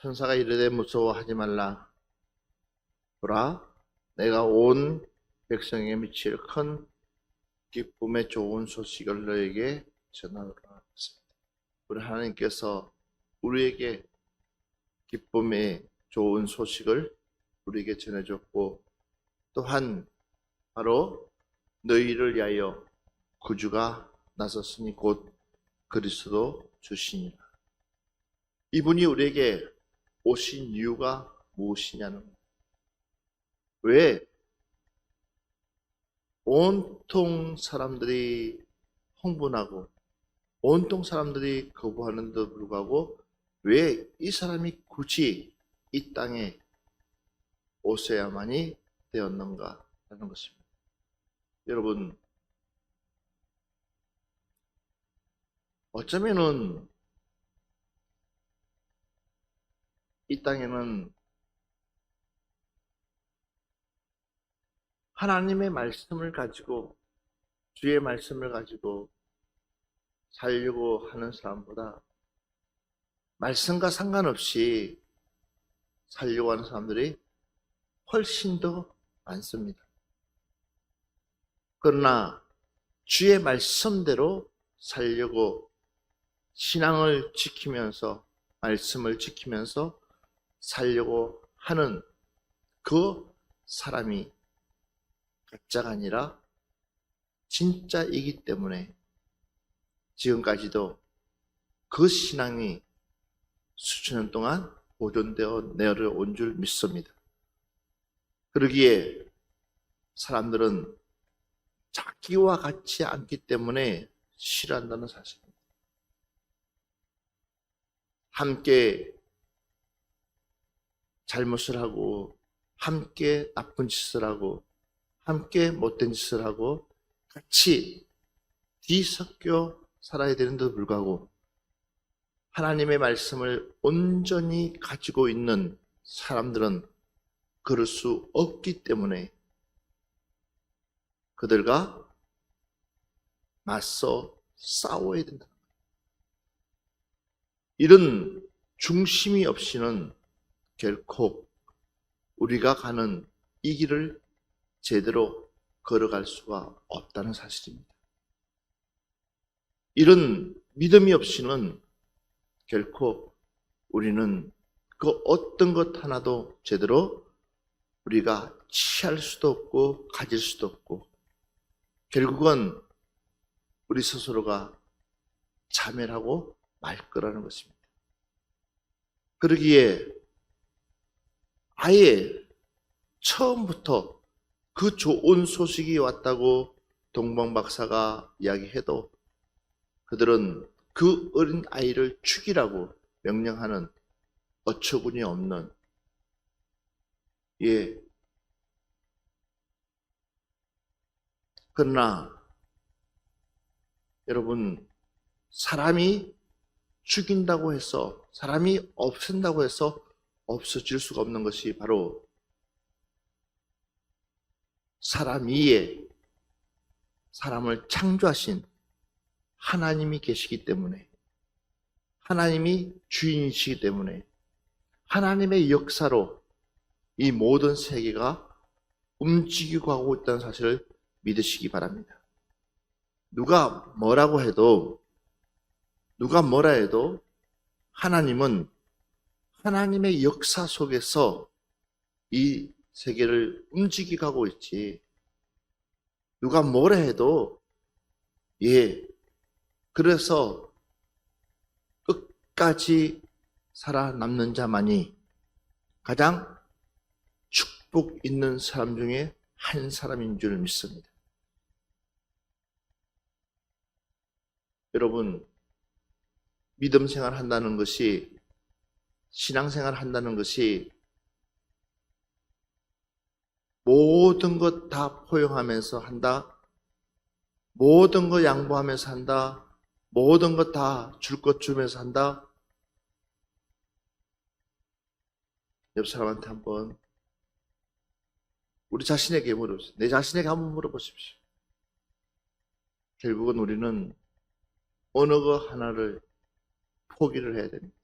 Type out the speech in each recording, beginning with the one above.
천사가 이르되 무서워하지 말라. 보라, 내가 온 백성에게 미칠 큰 기쁨의 좋은 소식을 너에게 전하노라 했습니다. 우리 하나님께서 우리에게 기쁨의 좋은 소식을 우리에게 전해줬고, 또한 바로 너희를 위하여 구주가 나섰으니 곧 그리스도 주시니라. 이분이 우리에게 오신 이유가 무엇이냐는 거예요. 왜 온통 사람들이 흥분하고 온통 사람들이 거부하는데도 불구하고 왜 이 사람이 굳이 이 땅에 오셔야만이 되었는가 하는 것입니다. 여러분, 어쩌면은 이 땅에는 하나님의 말씀을 가지고, 주의 말씀을 가지고 살려고 하는 사람보다 말씀과 상관없이 살려고 하는 사람들이 훨씬 더 많습니다. 그러나 주의 말씀대로 살려고 신앙을 지키면서, 말씀을 지키면서 살려고 하는 그 사람이 가짜가 아니라 진짜이기 때문에 지금까지도 그 신앙이 수천 년 동안 보존되어 내려온 줄 믿습니다. 그러기에 사람들은 자기와 같지 않기 때문에 싫어한다는 사실입니다. 함께 잘못을 하고, 함께 나쁜 짓을 하고, 함께 못된 짓을 하고 같이 뒤섞여 살아야 되는데도 불구하고 하나님의 말씀을 온전히 가지고 있는 사람들은 그럴 수 없기 때문에 그들과 맞서 싸워야 된다. 이런 중심이 없이는 결코 우리가 가는 이 길을 제대로 걸어갈 수가 없다는 사실입니다. 이런 믿음이 없이는 결코 우리는 그 어떤 것 하나도 제대로 우리가 취할 수도 없고 가질 수도 없고 결국은 우리 스스로가 자멸하고 말 거라는 것입니다. 그러기에 아예 처음부터 그 좋은 소식이 왔다고 동방박사가 이야기해도 그들은 그 어린 아이를 죽이라고 명령하는 어처구니 없는, 그러나 여러분, 사람이 죽인다고 해서, 사람이 없앤다고 해서 없어질 수가 없는 것이 바로 사람 위에 사람을 창조하신 하나님이 계시기 때문에, 하나님이 주인이시기 때문에 하나님의 역사로 이 모든 세계가 움직이고 가고 있다는 사실을 믿으시기 바랍니다. 누가 뭐라 해도 하나님은 하나님의 역사 속에서 이 세계를 움직이고 있지, 누가 뭐라 해도 그래서 끝까지 살아남는 자만이 가장 축복 있는 사람 중에 한 사람인 줄 믿습니다. 여러분, 믿음 생활 한다는 것이, 신앙생활 한다는 것이 모든 것 다 포용하면서 한다, 모든 것 양보하면서 한다, 모든 것 다 줄 것 주면서 한다. 옆 사람한테 한번, 우리 자신에게 물어보세요. 내 자신에게 한번 물어보십시오. 결국은 우리는 어느 것 하나를 포기를 해야 됩니다.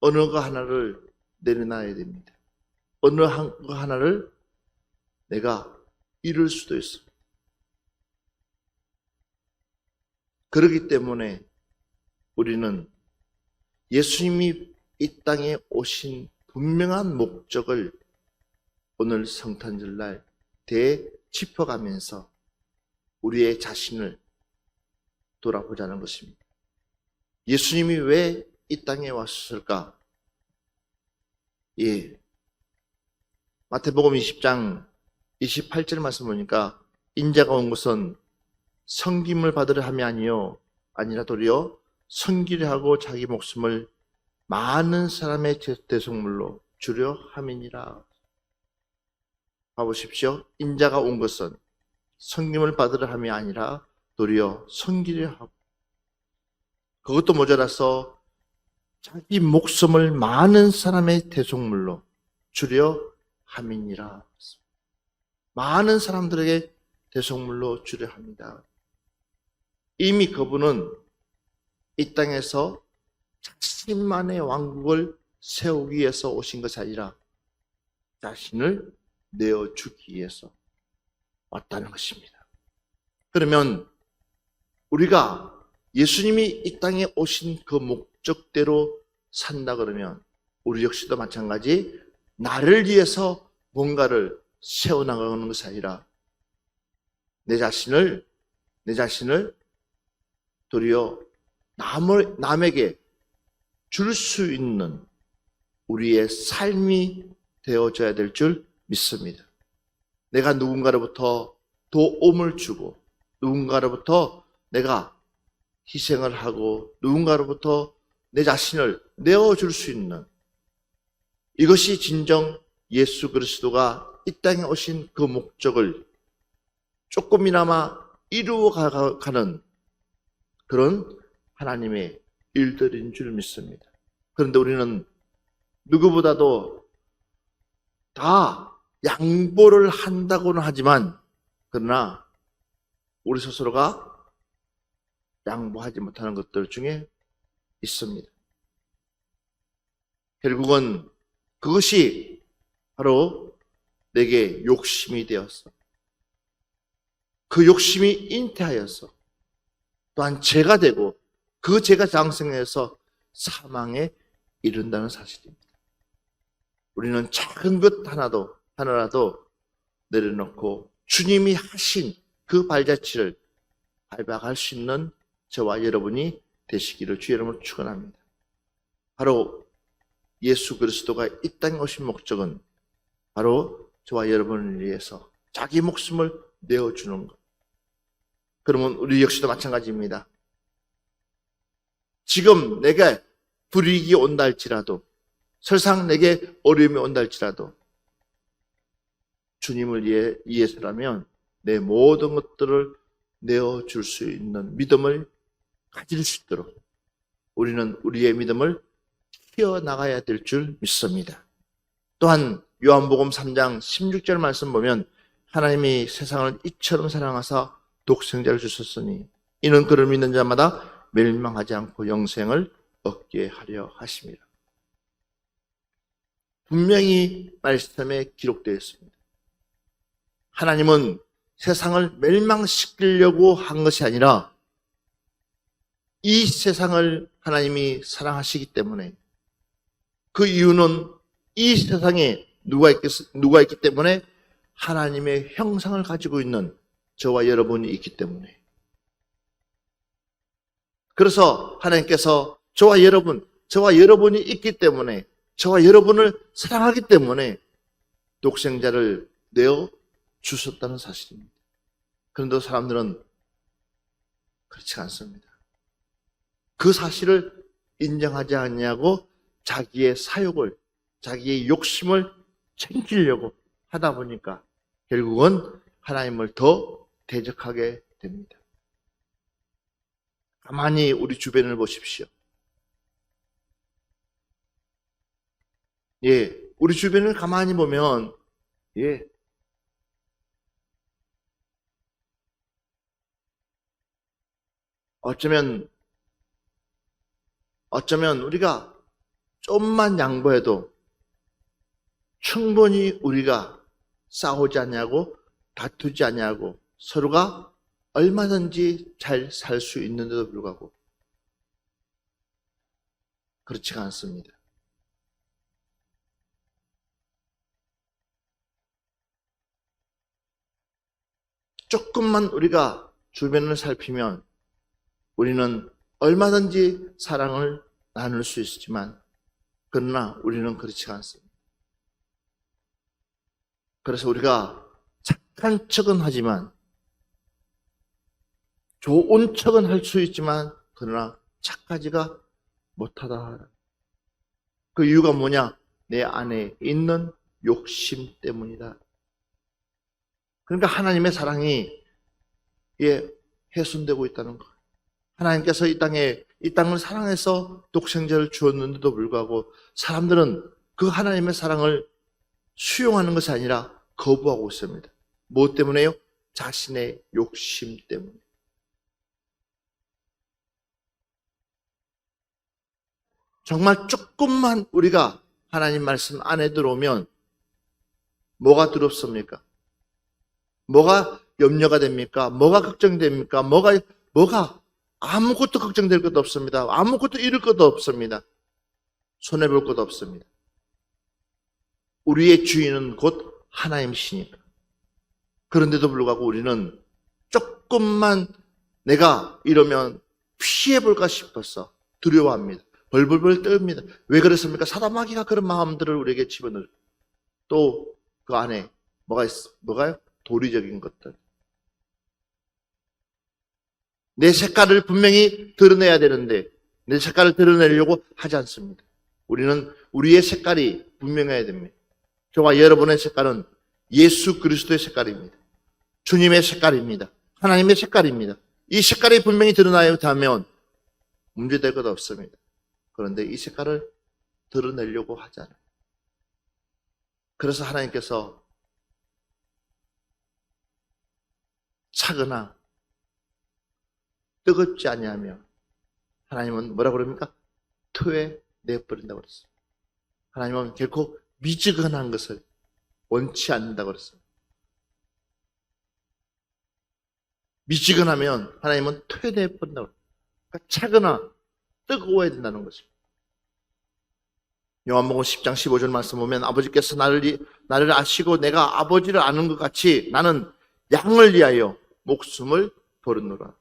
어느 거 하나를 내려놔야 됩니다. 어느 거 하나를 내가 잃을 수도 있어. 그렇기 때문에 우리는 예수님이 이 땅에 오신 분명한 목적을 오늘 성탄절날 되짚어가면서 우리의 자신을 돌아보자는 것입니다. 예수님이 왜 이 땅에 왔을까? 예. 마태복음 20장 28절 말씀 보니까 인자가 온 것은 섬김을 받으려 함이 아니라 도리어 섬기려 하고 자기 목숨을 많은 사람의 대속물로 주려 함이니라. 봐보십시오. 인자가 온 것은 섬김을 받으려 함이 아니라 도리어 섬기려 하고, 그것도 모자라서 자기 목숨을 많은 사람의 대속물로 주려 함이니라. 많은 사람들에게 대속물로 주려 합니다. 이미 그분은 이 땅에서 자신만의 왕국을 세우기 위해서 오신 것이 아니라 자신을 내어주기 위해서 왔다는 것입니다. 그러면 우리가 예수님이 이 땅에 오신 그 목적대로 산다 그러면 우리 역시도 마찬가지 나를 위해서 뭔가를 세워나가는 것이 아니라 내 자신을 도리어 남에게 줄 수 있는 우리의 삶이 되어져야 될 줄 믿습니다. 내가 누군가로부터 도움을 주고 누군가로부터 내가 희생을 하고 누군가로부터 내 자신을 내어줄 수 있는, 이것이 진정 예수 그리스도가 이 땅에 오신 그 목적을 조금이나마 이루어가는 그런 하나님의 일들인 줄 믿습니다. 그런데 우리는 누구보다도 다 양보를 한다고는 하지만 그러나 우리 스스로가 양보하지 못하는 것들 중에 있습니다. 결국은 그것이 바로 내게 욕심이 되었어. 그 욕심이 잉태하여서 또한 죄가 되고 그 죄가 장성해서 사망에 이른다는 사실입니다. 우리는 작은 것 하나라도 내려놓고 주님이 하신 그 발자취를 밟아갈 수 있는 저와 여러분이 되시기를 주의 이름으로 축원합니다. 바로 예수 그리스도가 이 땅에 오신 목적은 바로 저와 여러분을 위해서 자기 목숨을 내어주는 것. 그러면 우리 역시도 마찬가지입니다. 지금 내게 불이익이 온다 할지라도, 설상 내게 어려움이 온다 할지라도 주님을 위해서라면 내 모든 것들을 내어줄 수 있는 믿음을 가질 수 있도록 우리는 우리의 믿음을 키워나가야 될 줄 믿습니다. 또한 요한복음 3장 16절 말씀 보면 하나님이 세상을 이처럼 사랑하사 독생자를 주셨으니 이는 그를 믿는 자마다 멸망하지 않고 영생을 얻게 하려 하심이라. 분명히 말씀에 기록되어 있습니다. 하나님은 세상을 멸망시키려고 한 것이 아니라 이 세상을 하나님이 사랑하시기 때문에, 그 이유는 이 세상에 누가 있기 때문에 하나님의 형상을 가지고 있는 저와 여러분이 있기 때문에, 그래서 하나님께서 저와 여러분이 있기 때문에, 저와 여러분을 사랑하기 때문에 독생자를 내어 주셨다는 사실입니다. 그런데 사람들은 그렇지 않습니다. 그 사실을 인정하지 않냐고 자기의 사욕을, 자기의 욕심을 챙기려고 하다 보니까 결국은 하나님을 더 대적하게 됩니다. 가만히 우리 주변을 보십시오. 우리 주변을 가만히 보면, 어쩌면 우리가 좀만 양보해도 충분히 우리가 싸우지 않냐고 다투지 않냐고 서로가 얼마든지 잘 살 수 있는데도 불구하고 그렇지가 않습니다. 조금만 우리가 주변을 살피면 우리는 얼마든지 사랑을 나눌 수 있지만 그러나 우리는 그렇지 않습니다. 그래서 우리가 착한 척은 하지만 좋은 척은 할 수 있지만 그러나 착하지가 못하다. 그 이유가 뭐냐? 내 안에 있는 욕심 때문이다. 그러니까 하나님의 사랑이 훼손되고 있다는 거예요. 하나님께서 이 땅을 사랑해서 독생자를 주었는데도 불구하고 사람들은 그 하나님의 사랑을 수용하는 것이 아니라 거부하고 있습니다. 무엇 때문에요? 자신의 욕심 때문에. 정말 조금만 우리가 하나님 말씀 안에 들어오면 뭐가 두렵습니까? 뭐가 염려가 됩니까? 뭐가 걱정됩니까? 뭐가 아무것도 걱정될 것도 없습니다. 아무것도 잃을 것도 없습니다. 손해볼 것도 없습니다. 우리의 주인은 곧 하나님이시니까. 그런데도 불구하고 우리는 조금만 내가 이러면 피해볼까 싶어서 두려워합니다. 벌벌벌 떨립니다. 왜 그렇습니까? 사단마귀가 그런 마음들을 우리에게 집어넣어요. 또 그 안에 뭐가요? 도리적인 것들. 내 색깔을 분명히 드러내야 되는데 내 색깔을 드러내려고 하지 않습니다. 우리는 우리의 색깔이 분명해야 됩니다. 저와 여러분의 색깔은 예수 그리스도의 색깔입니다. 주님의 색깔입니다. 하나님의 색깔입니다. 이 색깔이 분명히 드러나야 하면 문제될 것 없습니다. 그런데 이 색깔을 드러내려고 하잖아요. 그래서 하나님께서 차거나 뜨겁지 아니하며 하나님은 뭐라고 그럽니까? 토해 내버린다고 그랬어요. 하나님은 결코 미지근한 것을 원치 않는다고 그랬어요. 미지근하면 하나님은 토해 내버린다고 그랬어요. 그러니까 차거나 뜨거워야 된다는 것입니다. 요한복음 10장 15절 말씀 보면 아버지께서 나를 아시고 내가 아버지를 아는 것 같이 나는 양을 위하여 목숨을 버렸노라.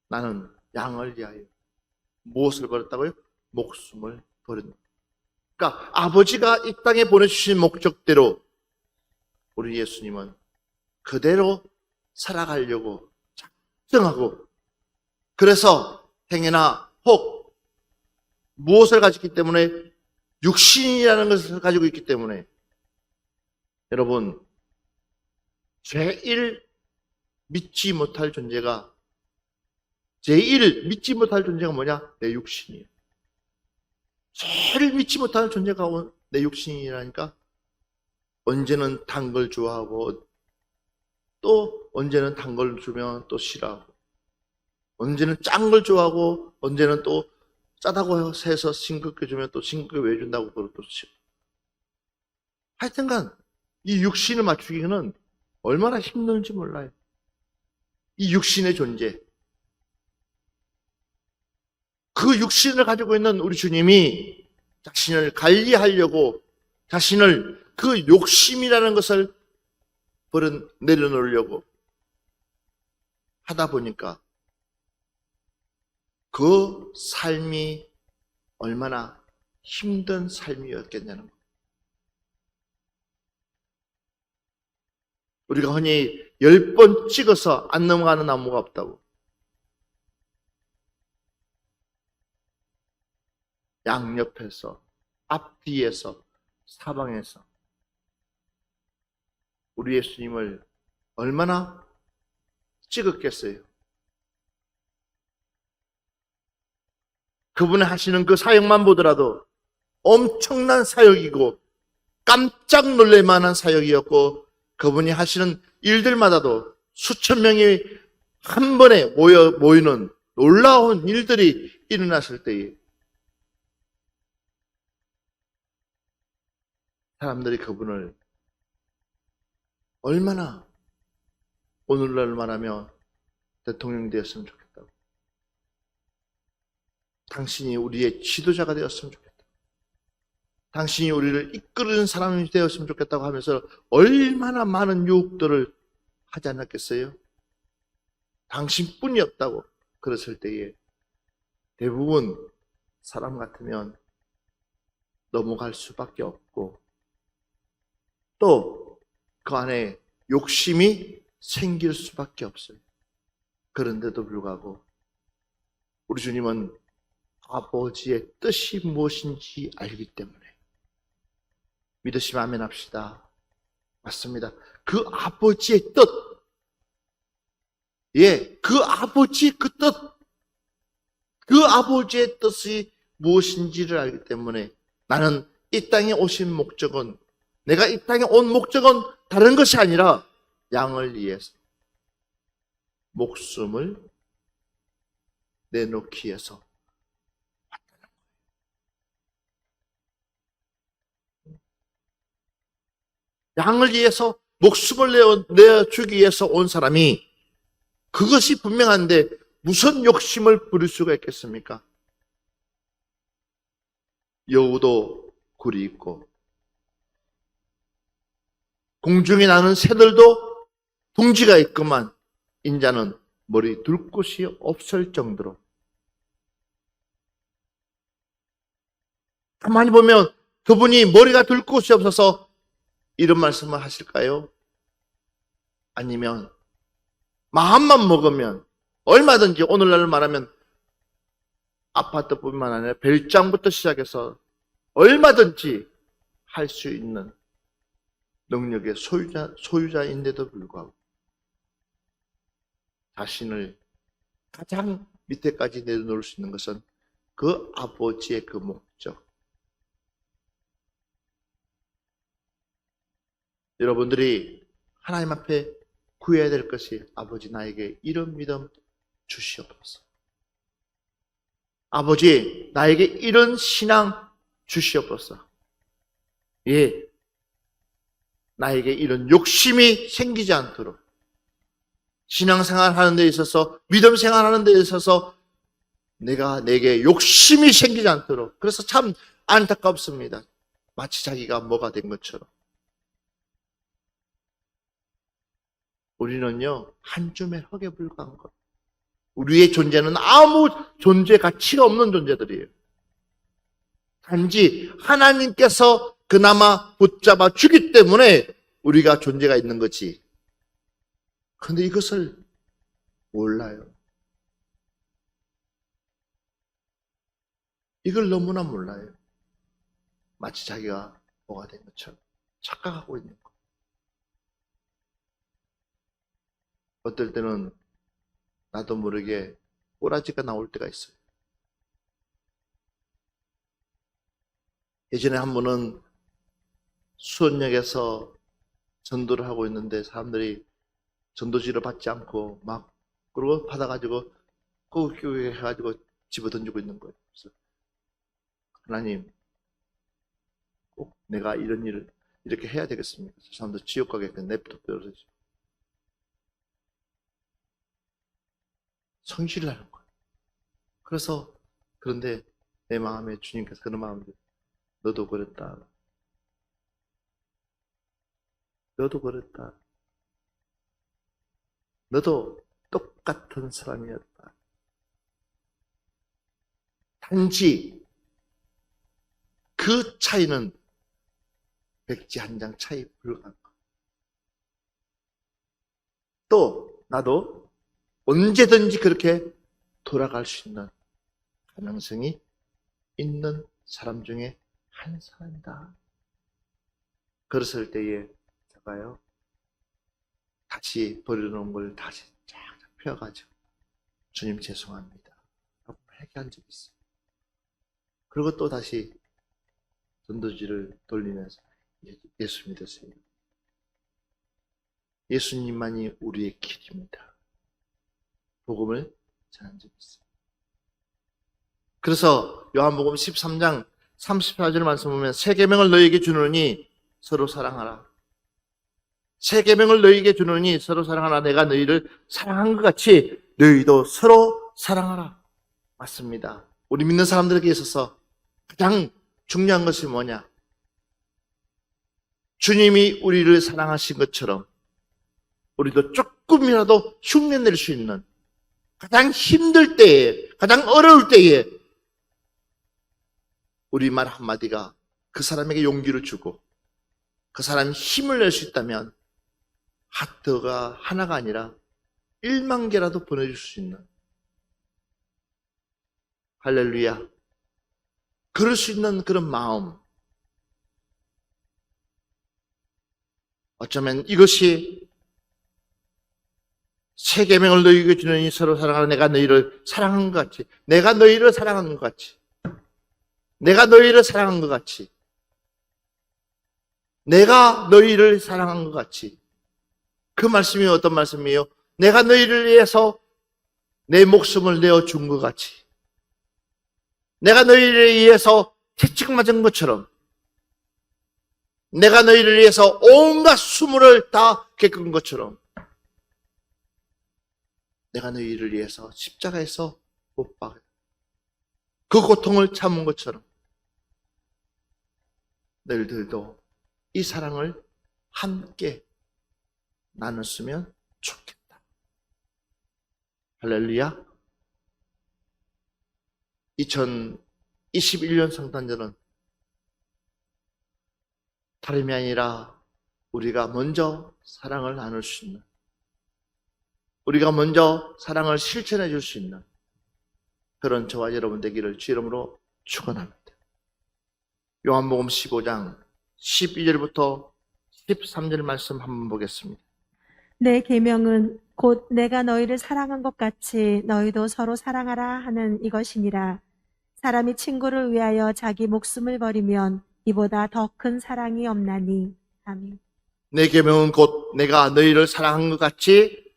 나는 양을 위하여 무엇을 버렸다고요? 목숨을 버렸노라. 그러니까 아버지가 이 땅에 보내주신 목적대로 우리 예수님은 그대로 살아가려고 작정하고 그래서 행여나 혹 무엇을 가졌기 때문에 육신이라는 것을 가지고 있기 때문에 여러분 제일 믿지 못할 존재가 뭐냐? 내 육신이에요. 제일 믿지 못할 존재가 내 육신이라니까 언제는 단 걸 좋아하고 또 언제는 단 걸 주면 또 싫어하고 언제는 짠 걸 좋아하고 언제는 또 짜다고 해서 싱겁게 주면 또 싱겁게 왜 준다고 그러고 또 싫어. 하여튼간 이 육신을 맞추기는 얼마나 힘든지 몰라요. 이 육신의 존재. 그 육신을 가지고 있는 우리 주님이 자신을 관리하려고 자신을 그 욕심이라는 것을 내려놓으려고 하다 보니까 그 삶이 얼마나 힘든 삶이었겠냐는 거예요. 우리가 흔히 10번 찍어서 안 넘어가는 나무가 없다고. 양옆에서, 앞뒤에서, 사방에서 우리 예수님을 얼마나 찍었겠어요. 그분이 하시는 그 사역만 보더라도 엄청난 사역이고 깜짝 놀랄 만한 사역이었고 그분이 하시는 일들마다도 수천 명이 한 번에 모이는 놀라운 일들이 일어났을 때에 사람들이 그분을 얼마나 오늘날 말하며 대통령 되었으면 좋겠다고, 당신이 우리의 지도자가 되었으면 좋겠다, 당신이 우리를 이끄는 사람이 되었으면 좋겠다고 하면서 얼마나 많은 유혹들을 하지 않았겠어요? 당신뿐이 없다고 그랬을 때에 대부분 사람 같으면 넘어갈 수밖에 없고, 또 그 안에 욕심이 생길 수밖에 없어요. 그런데도 불구하고 우리 주님은 아버지의 뜻이 무엇인지 알기 때문에 믿으시면 아멘 합시다. 맞습니다. 그 아버지의 뜻, 그 아버지의 그 뜻, 그 아버지의 뜻이 무엇인지를 알기 때문에 나는 이 땅에 오신 목적은, 내가 이 땅에 온 목적은 다른 것이 아니라 양을 위해서 목숨을 내놓기 위해서 양을 위해서 목숨을 내주기 위해서 온 사람이, 그것이 분명한데 무슨 욕심을 부릴 수가 있겠습니까? 여우도 굴이 있고 공중에 나는 새들도 둥지가 있구만, 인자는 머리 둘 곳이 없을 정도로. 가만히 보면 그분이 머리가 둘 곳이 없어서 이런 말씀을 하실까요? 아니면 마음만 먹으면 얼마든지, 오늘날 말하면 아파트뿐만 아니라 별장부터 시작해서 얼마든지 할 수 있는 능력의 소유자인데도 불구하고 자신을 가장 밑에까지 내려놓을 수 있는 것은 그 아버지의 그 목적. 여러분들이 하나님 앞에 구해야 될 것이, 아버지 나에게 이런 믿음 주시옵소서, 아버지 나에게 이런 신앙 주시옵소서, 나에게 이런 욕심이 생기지 않도록, 신앙생활 하는 데 있어서, 믿음 생활하는 데 있어서 내게 욕심이 생기지 않도록. 그래서 참 안타깝습니다. 마치 자기가 뭐가 된 것처럼. 우리는요, 한 줌의 흙에 불과한 것. 우리의 존재는 아무 존재 가치가 없는 존재들이에요. 단지 하나님께서 그나마 붙잡아 주기 때문에 우리가 존재가 있는 거지. 그런데 이것을 몰라요. 이걸 너무나 몰라요. 마치 자기가 뭐가 된 것처럼 착각하고 있는 거. 어떨 때는 나도 모르게 꼬라지가 나올 때가 있어요. 예전에 한 번은 수원역에서 전도를 하고 있는데 사람들이 전도지를 받지 않고 막, 그러고 받아가지고 꾸깃꾸깃 해가지고 집어 던지고 있는 거예요. 그래서 하나님, 꼭 내가 이런 일을 이렇게 해야 되겠습니까? 사람들 지옥 가게끔 냅둬. 성실을 하는 거예요. 그래서, 그런데 내 마음에 주님께서 그런 마음을, 너도 그랬다. 너도 그랬다. 너도 똑같은 사람이었다. 단지 그 차이는 백지 한 장 차이 불과한 것. 또 나도 언제든지 그렇게 돌아갈 수 있는 가능성이 있는 사람 중에 한 사람이다. 그랬을 때에 제가요, 다시 버려놓은 걸 다시 쫙 펴가지고 주님 죄송합니다 라고 회개한 적이 있어요. 그리고 또 다시 전도지를 돌리면서 예수 믿으세요. 예수님만이 우리의 길입니다. 복음을 전한 적이 있어요. 그래서 요한복음 13장 34절 말씀 보면 새 계명을 너희에게 주노니 서로 사랑하라. 새 계명을 너희에게 주노니 서로 사랑하라. 내가 너희를 사랑한 것 같이 너희도 서로 사랑하라. 맞습니다. 우리 믿는 사람들에게 있어서 가장 중요한 것이 뭐냐? 주님이 우리를 사랑하신 것처럼 우리도 조금이라도 흉내낼 수 있는, 가장 힘들 때에, 가장 어려울 때에 우리 말 한마디가 그 사람에게 용기를 주고 그 사람이 힘을 낼 수 있다면 하트가 하나가 아니라 1만 개라도 보내줄 수 있는, 할렐루야, 그럴 수 있는 그런 마음, 어쩌면 이것이 새 계명을 너희에게 주노니 서로 사랑하라. 내가 너희를 사랑한 것 같이, 내가 너희를 사랑하는 것 같이, 내가 너희를 사랑한 것 같이, 내가 너희를 사랑한 것 같이. 그 말씀이 어떤 말씀이에요? 내가 너희를 위해서 내 목숨을 내어준 것 같이, 내가 너희를 위해서 채찍 맞은 것처럼, 내가 너희를 위해서 온갖 수모를 다 겪은 것처럼, 내가 너희를 위해서 십자가에서 못 박아 그 고통을 참은 것처럼 너희들도 이 사랑을 함께 나눴으면 좋겠다. 할렐루야. 2021년 성탄절은 다름이 아니라 우리가 먼저 사랑을 나눌 수 있는, 우리가 먼저 사랑을 실천해 줄 수 있는 그런 저와 여러분 되기를 주 이름으로 축원합니다. 요한복음 15장 12절부터 13절 말씀 한번 보겠습니다. 내 계명은 곧 내가 너희를 사랑한 것 같이 너희도 서로 사랑하라 하는 이것이니라. 사람이 친구를 위하여 자기 목숨을 버리면 이보다 더 큰 사랑이 없나니. 아멘. 내 계명은 곧 내가 너희를 사랑한 것 같이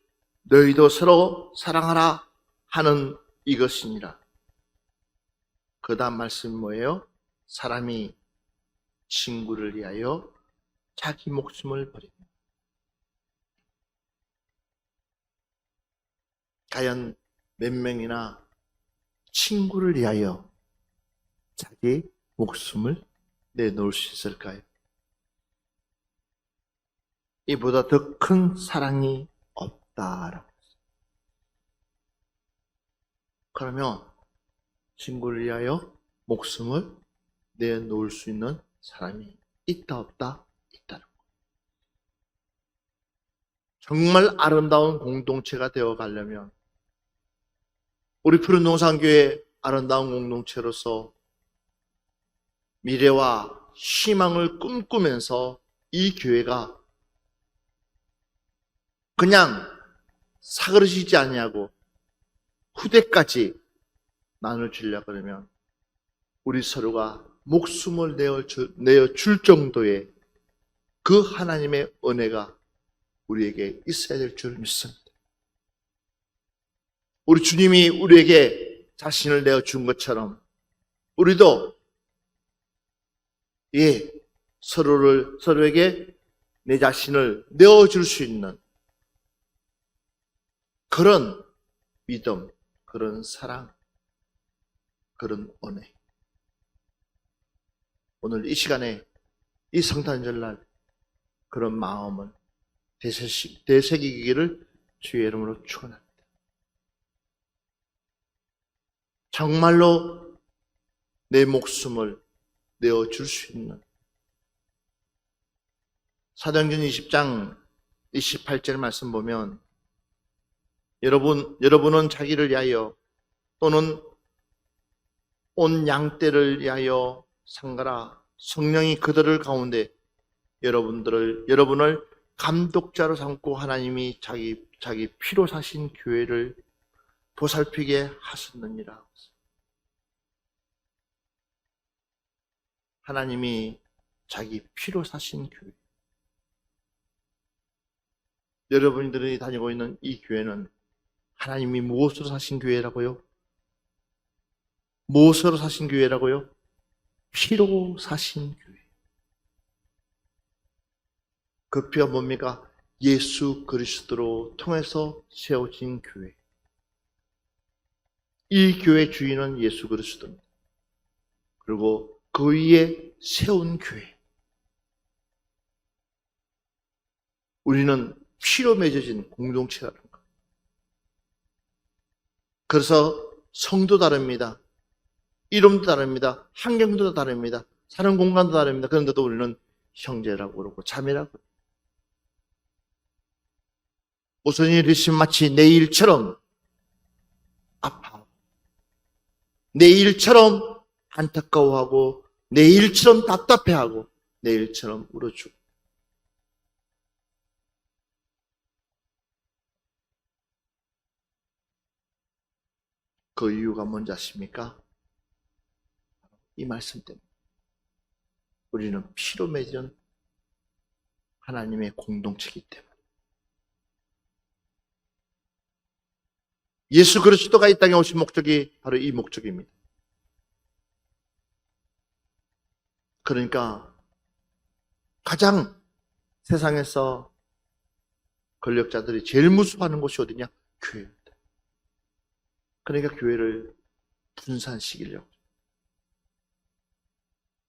너희도 서로 사랑하라 하는 이것이니라. 그 다음 말씀이 뭐예요? 사람이 친구를 위하여 자기 목숨을 버리며. 과연 몇 명이나 친구를 위하여 자기 목숨을 내놓을 수 있을까요? 이보다 더 큰 사랑이 없다라고. 그러면 친구를 위하여 목숨을 내놓을 수 있는 사람이 있다 없다? 있다는 거. 정말 아름다운 공동체가 되어 가려면 우리 푸른 농산교회 아름다운 공동체로서 미래와 희망을 꿈꾸면서 이 교회가 그냥 사그러지지 아니하고 후대까지 나눠주려고 그러면 우리 서로가 목숨을 내어줄 정도의 그 하나님의 은혜가 우리에게 있어야 될 줄 믿습니다. 우리 주님이 우리에게 자신을 내어준 것처럼 우리도 서로에게 내 자신을 내어줄 수 있는 그런 믿음, 그런 사랑, 그런 은혜. 오늘 이 시간에 이 성탄절날 그런 마음을 되새기기를 주의 이름으로 축원합니다. 정말로 내 목숨을 내어줄 수 있는, 사도행전 20장 28절 말씀 보면 여러분은 자기를 위하여 또는 온 양떼를 위하여 상가라. 성령이 그들을 가운데 여러분을 감독자로 삼고 하나님이 자기 피로 사신 교회를 보살피게 하셨느니라. 하나님이 자기 피로 사신 교회. 여러분들이 다니고 있는 이 교회는 하나님이 무엇으로 사신 교회라고요? 무엇으로 사신 교회라고요? 피로 사신 교회. 그 피가 뭡니까? 예수 그리스도로 통해서 세워진 교회. 이 교회 주인은 예수 그리스도입니다. 그리고 그 위에 세운 교회. 우리는 피로 맺어진 공동체라는 것. 그래서 성도 다릅니다. 이름도 다릅니다. 환경도 다릅니다. 사는 공간도 다릅니다. 그런데도 우리는 형제라고 그러고 자매라고 그러고. 무슨 일이 있으면 마치 내일처럼 아파하고 내일처럼 안타까워하고 내일처럼 답답해하고 내일처럼 울어주고. 그 이유가 뭔지 아십니까? 이 말씀 때문에. 우리는 피로 맺은 하나님의 공동체이기 때문에. 예수 그리스도가 이 땅에 오신 목적이 바로 이 목적입니다. 그러니까 가장 세상에서 권력자들이 제일 무서워하는 곳이 어디냐? 교회입니다. 그러니까 교회를 분산시키려고.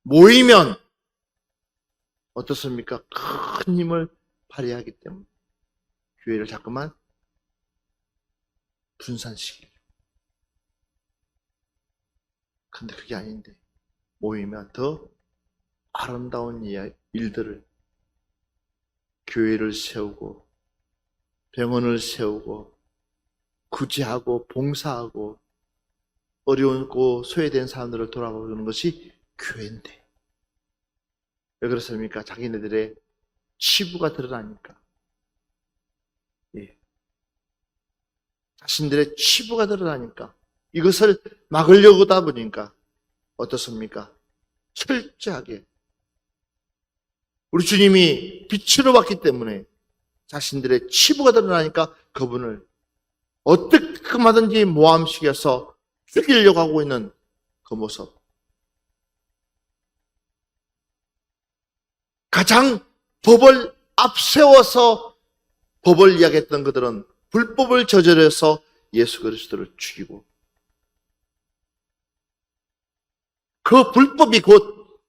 모이면 어떻습니까? 큰 힘을 발휘하기 때문에 교회를 자꾸만 분산시키려고. 근데 그게 아닌데 모이면 더 아름다운 일들을, 교회를 세우고 병원을 세우고 구제하고 봉사하고 어려운고 소외된 사람들을 돌아보는 것이 교회인데, 왜 그렇습니까? 자기네들의 치부가 드러나니까. 예. 자신들의 치부가 드러나니까 이것을 막으려고 하다 보니까 어떻습니까? 철저하게 우리 주님이 빛으로 왔기 때문에 자신들의 치부가 드러나니까 그분을 어떻게 하든지 모함시켜서 죽이려고 하고 있는 그 모습. 가장 법을 앞세워서 법을 이야기했던 그들은 불법을 저질러서 예수 그리스도를 죽이고, 그 불법이 곧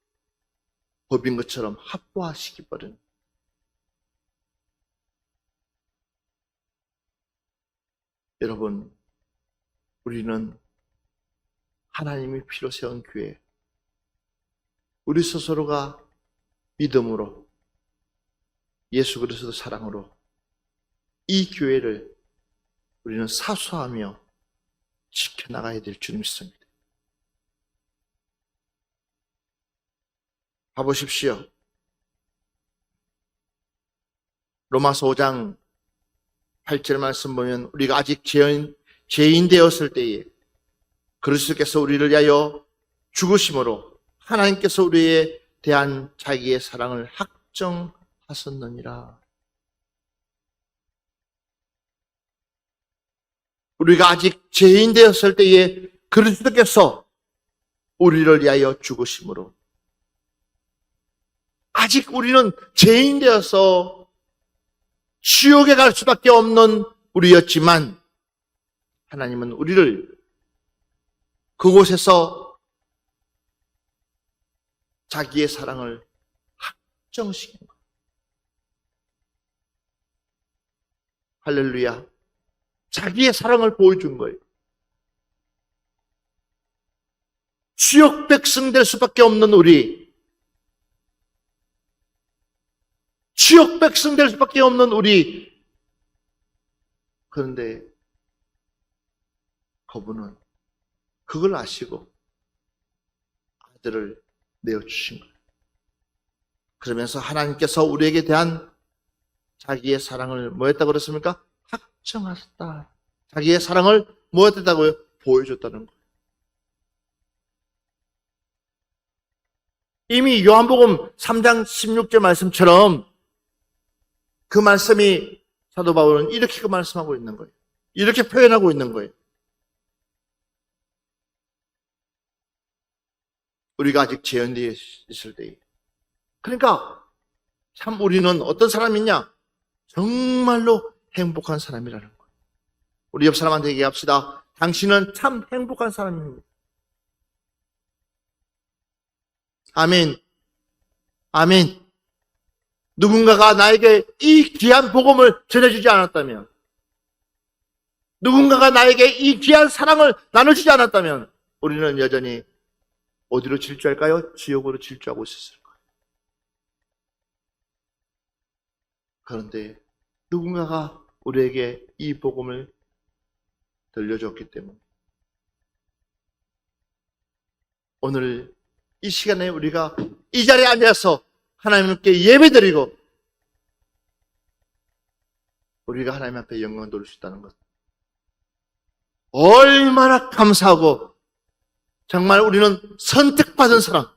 법인 것처럼 합법화시켜버린. 여러분, 우리는 하나님이 피로 세운 교회, 우리 스스로가 믿음으로 예수 그리스도 사랑으로 이 교회를 우리는 사수하며 지켜나가야 될 줄 믿습니다. 봐보십시오. 로마서 5장 8절 말씀 보면 우리가 아직 죄인 되었을 때에 그리스도께서 우리를 위하여 죽으심으로 하나님께서 우리에 대한 자기의 사랑을 확정하셨느니라. 우리가 아직 죄인 되었을 때에 그리스도께서 우리를 위하여 죽으심으로, 아직 우리는 죄인 되어서 지옥에 갈 수밖에 없는 우리였지만 하나님은 우리를 그곳에서 자기의 사랑을 확정시킨 거예요. 할렐루야. 자기의 사랑을 보여준 거예요. 지옥 백성 될 수밖에 없는 우리, 지옥 백성 될 수밖에 없는 우리. 그런데 그분은 그걸 아시고 아들을 내어주신 거예요. 그러면서 하나님께서 우리에게 대한 자기의 사랑을 뭐했다고 그랬습니까? 확정하셨다. 자기의 사랑을 뭐했다고요? 보여줬다는 거예요. 이미 요한복음 3장 16절 말씀처럼 그 말씀이 사도 바울은 이렇게 그 말씀하고 있는 거예요. 이렇게 표현하고 있는 거예요. 우리가 아직 재현되어 있을 때에. 그러니까 참 우리는 어떤 사람이냐? 정말로 행복한 사람이라는 거예요. 우리 옆 사람한테 얘기합시다. 당신은 참 행복한 사람입니다. 아멘. 아멘. 누군가가 나에게 이 귀한 복음을 전해주지 않았다면, 누군가가 나에게 이 귀한 사랑을 나눠주지 않았다면 우리는 여전히 어디로 질주할까요? 지옥으로 질주하고 있었을 거예요. 그런데 누군가가 우리에게 이 복음을 들려줬기 때문에 오늘 이 시간에 우리가 이 자리에 앉아서 하나님께 예배드리고 우리가 하나님 앞에 영광을 돌릴 수 있다는 것, 얼마나 감사하고, 정말 우리는 선택받은 사랑,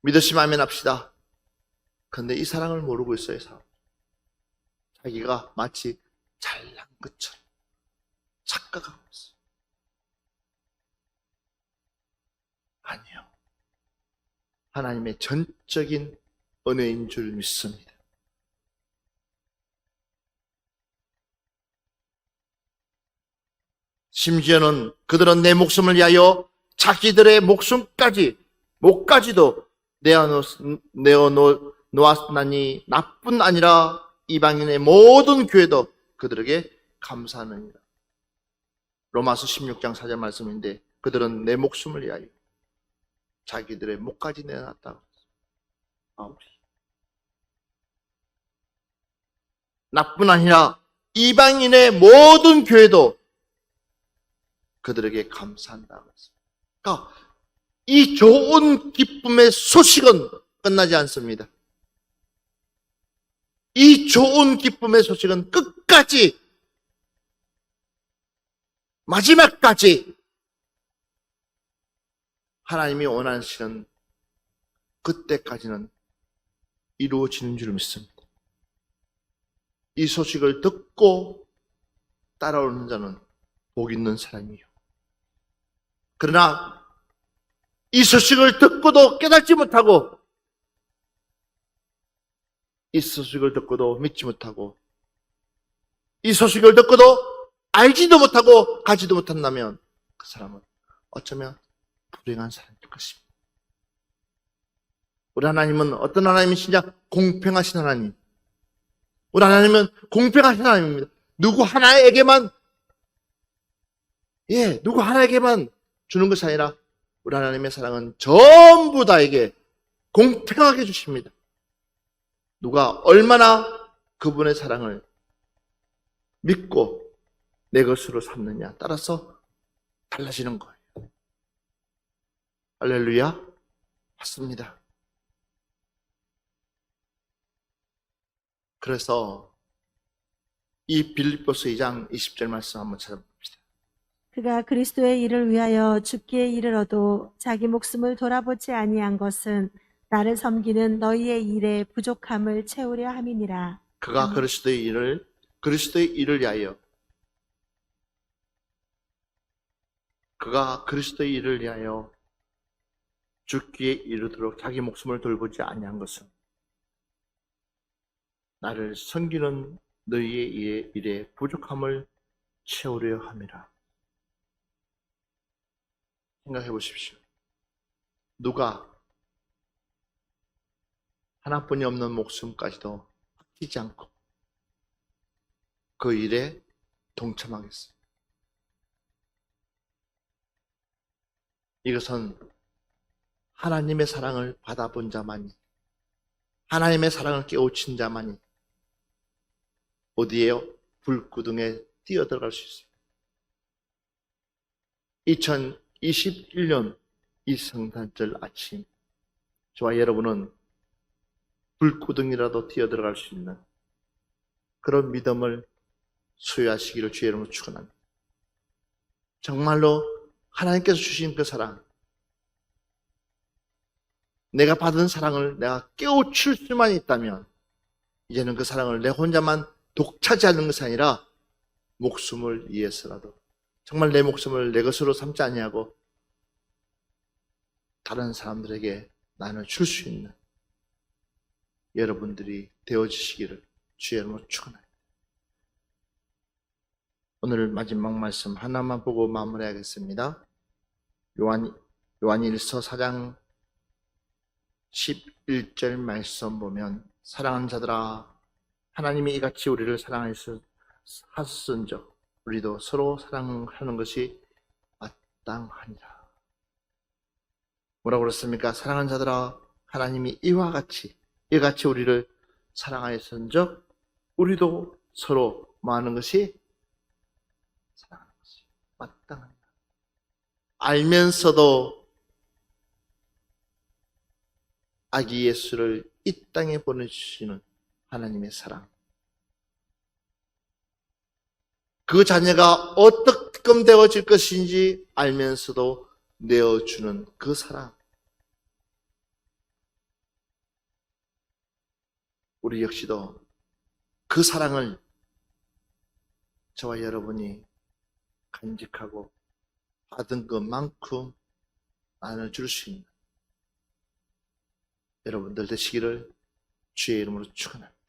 믿으시면 아멘 합시다. 그런데 이 사랑을 모르고 있어요. 사람. 자기가 마치 잘난 것처럼 착각하고 있어요. 아니요. 하나님의 전적인 은혜인 줄 믿습니다. 심지어는 그들은 내 목숨을 위하여 자기들의 목까지도 내어놓았나니 나뿐 아니라 이방인의 모든 교회도 그들에게 감사하느니라. 로마서 16장 4절 말씀인데, 그들은 내 목숨을 위하여 자기들의 목까지 내어놨다고. 나뿐 아니라 이방인의 모든 교회도 그들에게 감사한다고 했습니다. 그러니까 이 좋은 기쁨의 소식은 끝나지 않습니다. 이 좋은 기쁨의 소식은 끝까지, 마지막까지 하나님이 원하시는 그때까지는 이루어지는 줄 믿습니다. 이 소식을 듣고 따라오는 자는 복 있는 사람이요. 그러나 이 소식을 듣고도 깨닫지 못하고, 이 소식을 듣고도 믿지 못하고, 이 소식을 듣고도 알지도 못하고 가지도 못한다면 그 사람은 어쩌면 불행한 사람일 것입니다. 우리 하나님은 어떤 하나님이시냐? 공평하신 하나님. 우리 하나님은 공평하신 하나님입니다. 누구 하나에게만 주는 것이 아니라 우리 하나님의 사랑은 전부 다에게 공평하게 주십니다. 누가 얼마나 그분의 사랑을 믿고 내 것으로 삼느냐 따라서 달라지는 거예요. 할렐루야. 맞습니다. 그래서 이 빌립보서 2장 20절 말씀 한번 찾아봅시다. 그가 그리스도의 일을 위하여 죽기에 이르러도 자기 목숨을 돌아보지 아니한 것은 나를 섬기는 너희의 일에 부족함을 채우려 함이니라. 그가 그리스도의 일을 위하여, 그가 그리스도의 일을 위하여 죽기에 이르도록 자기 목숨을 돌보지 아니한 것은 나를 섬기는 너희의 일에 부족함을 채우려 함이라. 생각해 보십시오. 누가 하나뿐이 없는 목숨까지도 아끼지 않고 그 일에 동참하겠어요? 이것은 하나님의 사랑을 받아본 자만이, 하나님의 사랑을 깨우친 자만이 어디에요? 불구덩에 뛰어들어갈 수 있어요. 2021년 이 성탄절 아침, 저와 여러분은 불구덩이라도 뛰어들어갈 수 있는 그런 믿음을 소유하시기를 주의 이름으로 축원합니다. 정말로 하나님께서 주신 그 사랑, 내가 받은 사랑을 내가 깨우칠 수만 있다면 이제는 그 사랑을 내 혼자만 독차지하는 것이 아니라 목숨을 위해서라도 정말 내 목숨을 내 것으로 삼지 아니하고 다른 사람들에게 나눠 줄 수 있는 여러분들이 되어지시기를 주의 이름으로 축원합니다. 오늘 마지막 말씀 하나만 보고 마무리하겠습니다. 요한일서 4장 11절 말씀 보면 사랑하는 자들아 하나님이 이같이 우리를 사랑하셨은즉 우리도 서로 사랑하는 것이 마땅하니라. 뭐라고 그랬습니까? 사랑하는 자들아 하나님이 이와 같이 우리를 사랑하였은즉 우리도 서로 뭐 하는 것이 사랑하는 것이 마땅하니라. 알면서도 아기 예수를 이 땅에 보내주시는 하나님의 사랑, 그 자녀가 어떻게 되어질 것인지 알면서도 내어주는 그 사랑, 우리 역시도 그 사랑을 저와 여러분이 간직하고 받은 것만큼 나눠줄 수 있는 여러분들 되시기를 주의 이름으로 축원합니다.